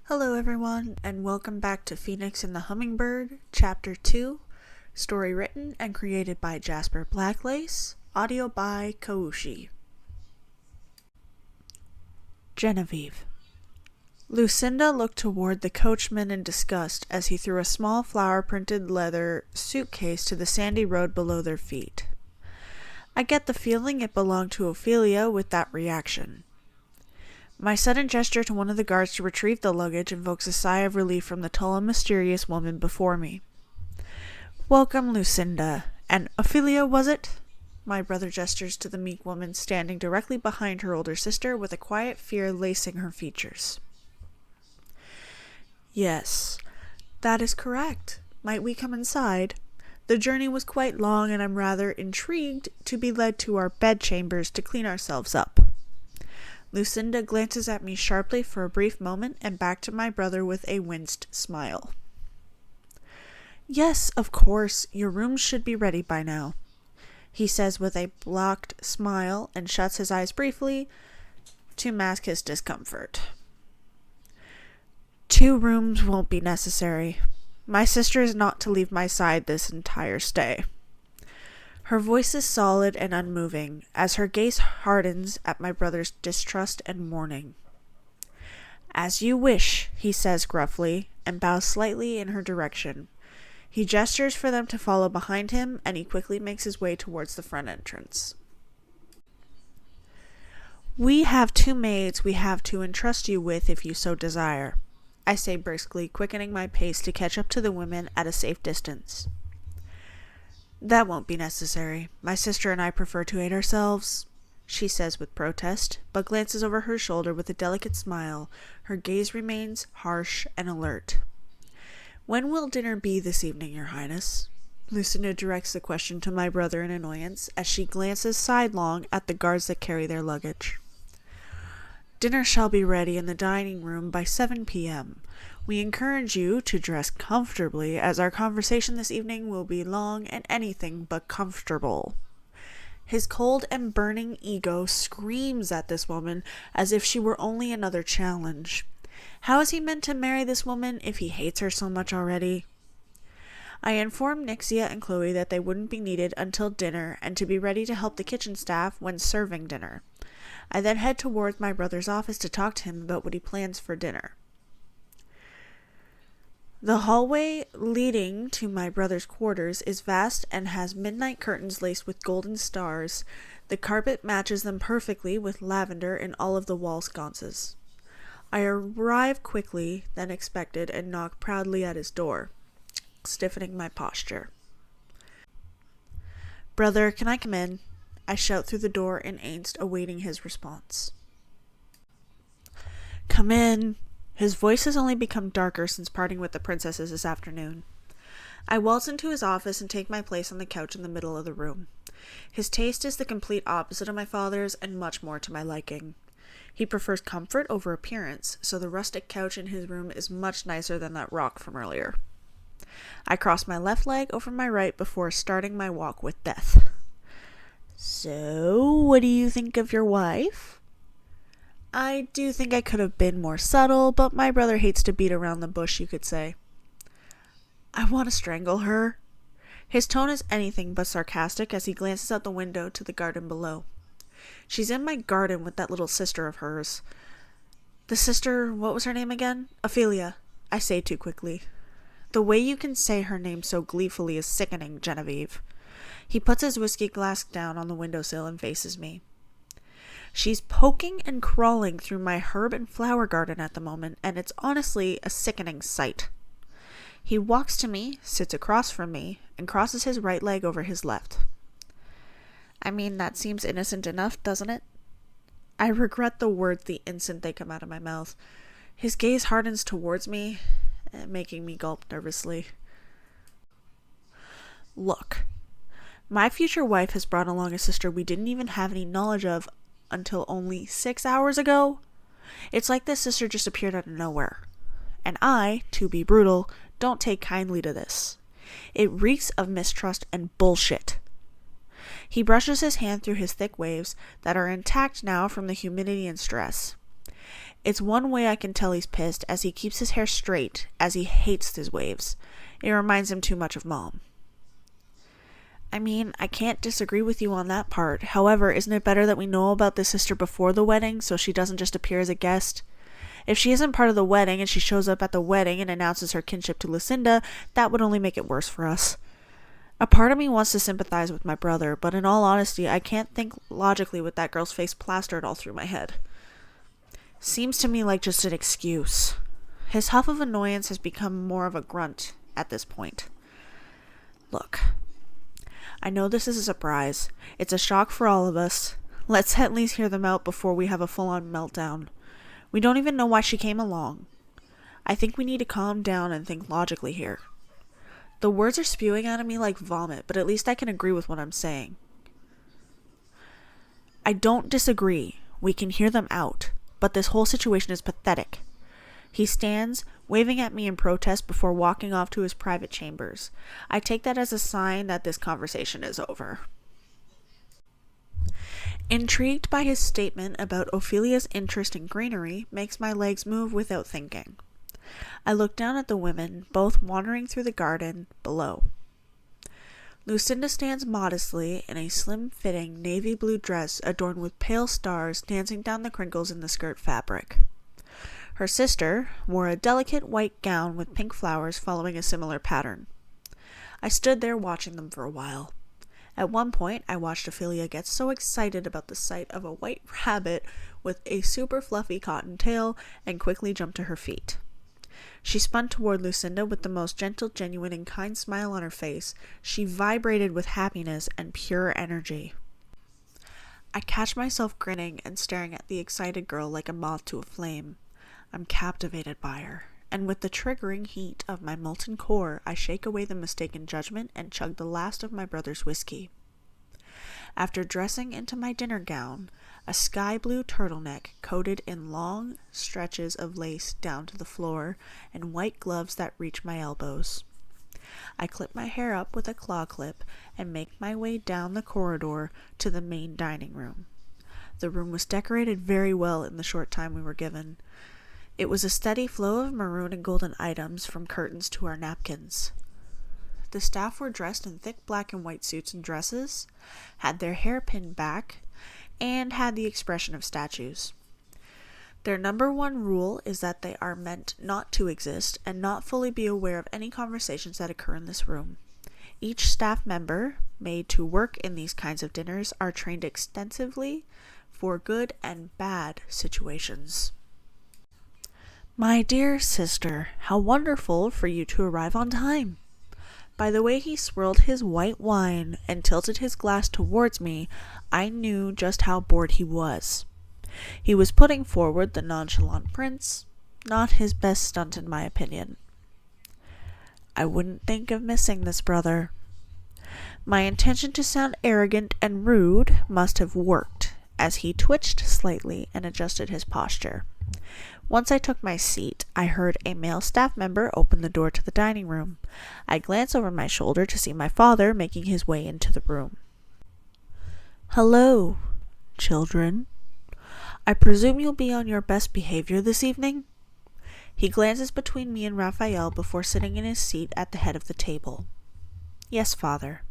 Hello everyone, and welcome back to Phoenix and the Hummingbird, Chapter 2, story written and created by Jasper Blacklace, audio by Kaushi. Genevieve. Lucinda looked toward the coachman in disgust as he threw a small flower-printed leather suitcase to the sandy road below their feet. I get the feeling it belonged to Ophelia with that reaction. My sudden gesture to one of the guards to retrieve the luggage invokes a sigh of relief from the tall and mysterious woman before me. "Welcome, Lucinda. And Ophelia, was it?" My brother gestures to the meek woman standing directly behind her older sister with a quiet fear lacing her features. "Yes, that is correct. Might we come inside? The journey was quite long, and I'm rather intrigued to be led to our bedchambers to clean ourselves up." Lucinda glances at me sharply for a brief moment and back to my brother with a winced smile. "Yes, of course, your rooms should be ready by now," he says with a blocked smile and shuts his eyes briefly to mask his discomfort. "2 rooms won't be necessary. My sister is not to leave my side this entire stay." Her voice is solid and unmoving, as her gaze hardens at my brother's distrust and mourning. "As you wish," he says gruffly, and bows slightly in her direction. He gestures for them to follow behind him, and he quickly makes his way towards the front entrance. "We have 2 maids we have to entrust you with if you so desire," I say briskly, quickening my pace to catch up to the women at a safe distance. "That won't be necessary. My sister and I prefer to aid ourselves," she says with protest, but glances over her shoulder with a delicate smile. Her gaze remains harsh and alert. "When will dinner be this evening, Your Highness?" Lucinda directs the question to my brother in annoyance as she glances sidelong at the guards that carry their luggage. "Dinner shall be ready in the dining room by 7 p.m. We encourage you to dress comfortably, as our conversation this evening will be long and anything but comfortable." His cold and burning ego screams at this woman as if she were only another challenge. How is he meant to marry this woman if he hates her so much already? I informed Nixia and Chloe that they wouldn't be needed until dinner and to be ready to help the kitchen staff when serving dinner. I then head towards my brother's office to talk to him about what he plans for dinner. The hallway leading to my brother's quarters is vast and has midnight curtains laced with golden stars. The carpet matches them perfectly with lavender in all of the wall sconces. I arrive quickly than expected and knock proudly at his door, stiffening my posture. "Brother, can I come in?" I shout through the door in angst, awaiting his response. "Come in." His voice has only become darker since parting with the princesses this afternoon. I waltz into his office and take my place on the couch in the middle of the room. His taste is the complete opposite of my father's and much more to my liking. He prefers comfort over appearance, so the rustic couch in his room is much nicer than that rock from earlier. I cross my left leg over my right before starting my walk with death. "So, what do you think of your wife?" I do think I could have been more subtle, but my brother hates to beat around the bush, you could say. "I want to strangle her." His tone is anything but sarcastic as he glances out the window to the garden below. "She's in my garden with that little sister of hers." "The sister, what was her name again?" "Ophelia," I say too quickly. "The way you can say her name so gleefully is sickening, Genevieve." He puts his whiskey glass down on the windowsill and faces me. "She's poking and crawling through my herb and flower garden at the moment, and it's honestly a sickening sight." He walks to me, sits across from me, and crosses his right leg over his left. "I mean, that seems innocent enough, doesn't it?" I regret the words the instant they come out of my mouth. His gaze hardens towards me, making me gulp nervously. "Look, my future wife has brought along a sister we didn't even have any knowledge of until only 6 hours ago. It's like this sister just appeared out of nowhere. And I, to be brutal, don't take kindly to this. It reeks of mistrust and bullshit." He brushes his hand through his thick waves that are intact now from the humidity and stress. It's one way I can tell he's pissed, as he keeps his hair straight, as he hates his waves. It reminds him too much of Mom. I mean, I can't disagree with you on that part. However, isn't it better that we know about the sister before the wedding, so she doesn't just appear as a guest? If she isn't part of the wedding and she shows up at the wedding and announces her kinship to Lucinda, that would only make it worse for us. A part of me wants to sympathize with my brother, but in all honesty, I can't think logically with that girl's face plastered all through my head. Seems to me like just an excuse. His huff of annoyance has become more of a grunt at this point. Look, I know this is a surprise. It's a shock for all of us. Let's at least hear them out before we have a full-on meltdown. We don't even know why she came along. I think we need to calm down and think logically here. The words are spewing out of me like vomit, but at least I can agree with what I'm saying. I don't disagree. We can hear them out, but this whole situation is pathetic. He stands, waving at me in protest before walking off to his private chambers. I take that as a sign that this conversation is over. Intrigued by his statement about Ophelia's interest in greenery makes my legs move without thinking. I look down at the women, both wandering through the garden below. Lucinda stands modestly in a slim-fitting navy blue dress adorned with pale stars dancing down the crinkles in the skirt fabric. Her sister wore a delicate white gown with pink flowers following a similar pattern. I stood there watching them for a while. At one point, I watched Ophelia get so excited about the sight of a white rabbit with a super fluffy cotton tail and quickly jumped to her feet. She spun toward Lucinda with the most gentle, genuine, and kind smile on her face. She vibrated with happiness and pure energy. I catch myself grinning and staring at the excited girl like a moth to a flame. I'm captivated by her, and with the triggering heat of my molten core, I shake away the mistaken judgment and chug the last of my brother's whiskey. After dressing into my dinner gown, a sky blue turtleneck coated in long stretches of lace down to the floor, and white gloves that reach my elbows, I clip my hair up with a claw clip and make my way down the corridor to the main dining room. The room was decorated very well in the short time we were given. It was a steady flow of maroon and golden items, from curtains to our napkins. The staff were dressed in thick black and white suits and dresses, had their hair pinned back, and had the expression of statues. Their number one rule is that they are meant not to exist and not fully be aware of any conversations that occur in this room. Each staff member made to work in these kinds of dinners are trained extensively for good and bad situations. My dear sister, how wonderful for you to arrive on time. By the way he swirled his white wine and tilted his glass towards me, I knew just how bored he was. He was putting forward the nonchalant prince, not his best stunt in my opinion. I wouldn't think of missing this, brother. My intention to sound arrogant and rude must have worked, as he twitched slightly and adjusted his posture. Once I took my seat, I heard a male staff member open the door to the dining room. I glanced over my shoulder to see my father making his way into the room. Hello, children. I presume you'll be on your best behavior this evening? He glances between me and Raphael before sitting in his seat at the head of the table. Yes, father.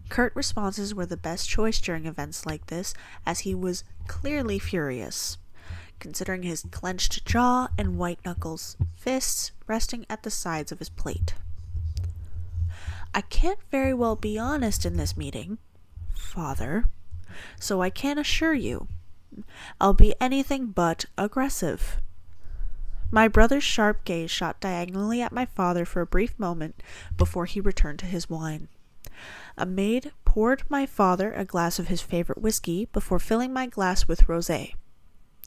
Curt responses were the best choice during events like this, as he was clearly furious, considering his clenched jaw and white knuckles, fists resting at the sides of his plate. I can't very well be honest in this meeting, father, so I can assure you, I'll be anything but aggressive. My brother's sharp gaze shot diagonally at my father for a brief moment before he returned to his wine. A maid poured my father a glass of his favorite whiskey before filling my glass with rosé.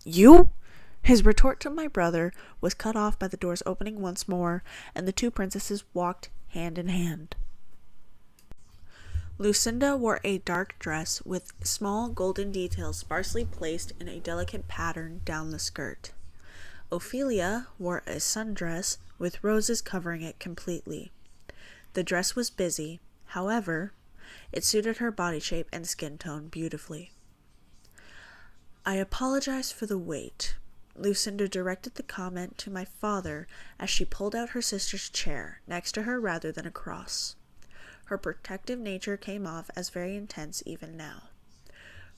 You? His retort to my brother was cut off by the doors opening once more, and the two princesses walked hand in hand. Lucinda wore a dark dress with small golden details sparsely placed in a delicate pattern down the skirt. Ophelia wore a sundress with roses covering it completely. The dress was busy, however, it suited her body shape and skin tone beautifully. I apologize for the wait. Lucinda directed the comment to my father as she pulled out her sister's chair next to her rather than across. Her protective nature came off as very intense even now.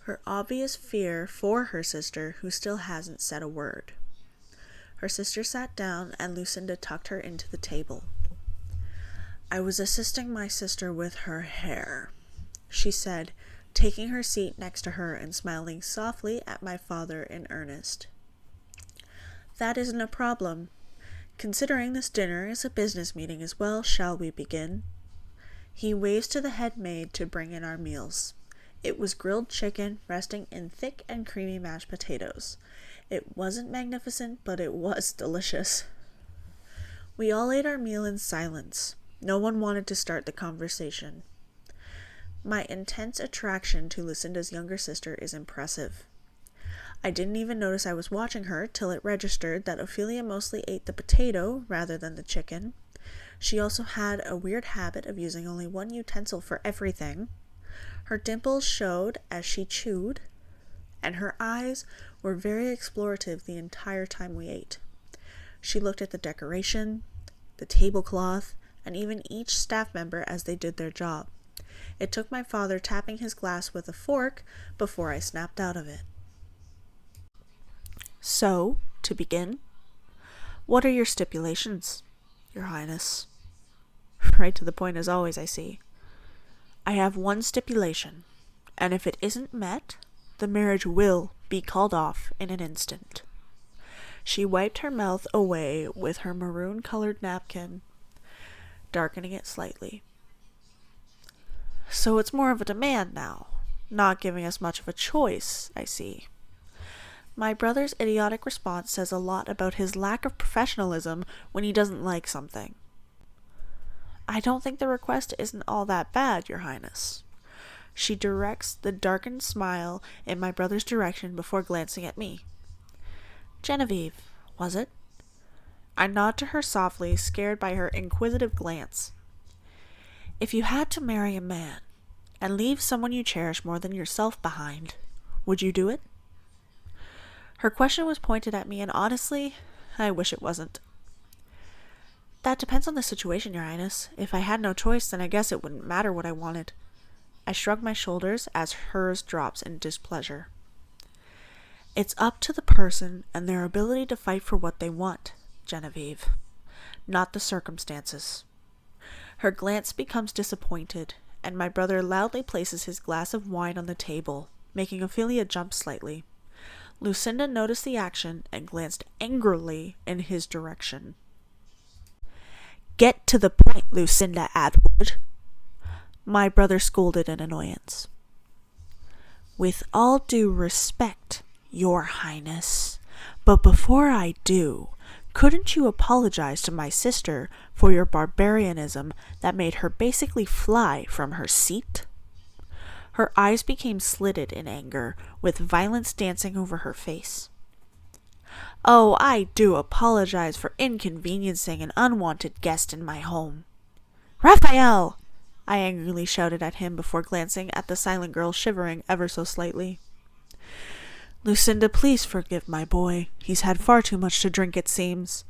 Her obvious fear for her sister, who still hasn't said a word. Her sister sat down and Lucinda tucked her into the table. "I was assisting my sister with her hair," she said, taking her seat next to her and smiling softly at my father in earnest. "That isn't a problem. Considering this dinner is a business meeting as well, shall we begin?" He waves to the head maid to bring in our meals. It was grilled chicken resting in thick and creamy mashed potatoes. It wasn't magnificent, but it was delicious. We all ate our meal in silence. No one wanted to start the conversation. My intense attraction to Lucinda's younger sister is impressive. I didn't even notice I was watching her till it registered that Ophelia mostly ate the potato rather than the chicken. She also had a weird habit of using only one utensil for everything. Her dimples showed as she chewed, and her eyes were very explorative the entire time we ate. She looked at the decoration, the tablecloth, and even each staff member as they did their job. It took my father tapping his glass with a fork before I snapped out of it. "So, to begin, what are your stipulations, Your Highness?" Right to the point as always, I see. "I have one stipulation, and if it isn't met, the marriage will be called off in an instant." She wiped her mouth away with her maroon-colored napkin, darkening it slightly. "So it's more of a demand now, not giving us much of a choice, I see." My brother's idiotic response says a lot about his lack of professionalism when he doesn't like something. "I don't think the request isn't all that bad, Your Highness." She directs the darkened smile in my brother's direction before glancing at me. "Genevieve, was it?" I nod to her softly, scared by her inquisitive glance. "If you had to marry a man and leave someone you cherish more than yourself behind, would you do it?" Her question was pointed at me, and honestly, I wish it wasn't. "That depends on the situation, Your Highness. If I had no choice, then I guess it wouldn't matter what I wanted." I shrug my shoulders as hers drops in displeasure. "It's up to the person and their ability to fight for what they want, Genevieve, not the circumstances." Her glance becomes disappointed, and my brother loudly places his glass of wine on the table, making Ophelia jump slightly. Lucinda noticed the action and glanced angrily in his direction. "Get to the point, Lucinda Atwood," my brother scolded in annoyance. "With all due respect, Your Highness, but before I do, couldn't you apologize to my sister for your barbarianism that made her basically fly from her seat?" Her eyes became slitted in anger, with violence dancing over her face. "Oh, I do apologize for inconveniencing an unwanted guest in my home." "Raphael!" I angrily shouted at him before glancing at the silent girl shivering ever so slightly. "Lucinda, please forgive my boy. He's had far too much to drink, it seems."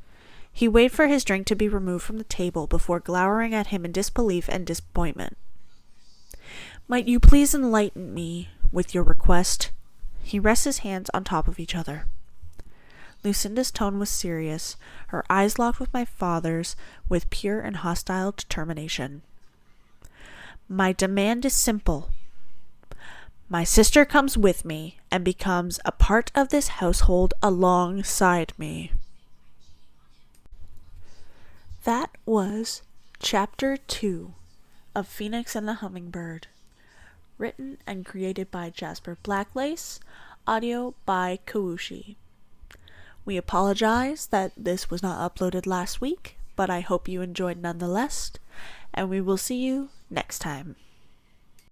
He waited for his drink to be removed from the table before glowering at him in disbelief and disappointment. "Might you please enlighten me with your request?" He rests his hands on top of each other. Lucinda's tone was serious, her eyes locked with my father's with pure and hostile determination. "My demand is simple. My sister comes with me and becomes a part of this household alongside me." That was Chapter 2 of Phoenix and the Hummingbird. Written and created by Jasper Blacklace, audio by Kawushi. We apologize that this was not uploaded last week, but I hope you enjoyed nonetheless, and we will see you next time.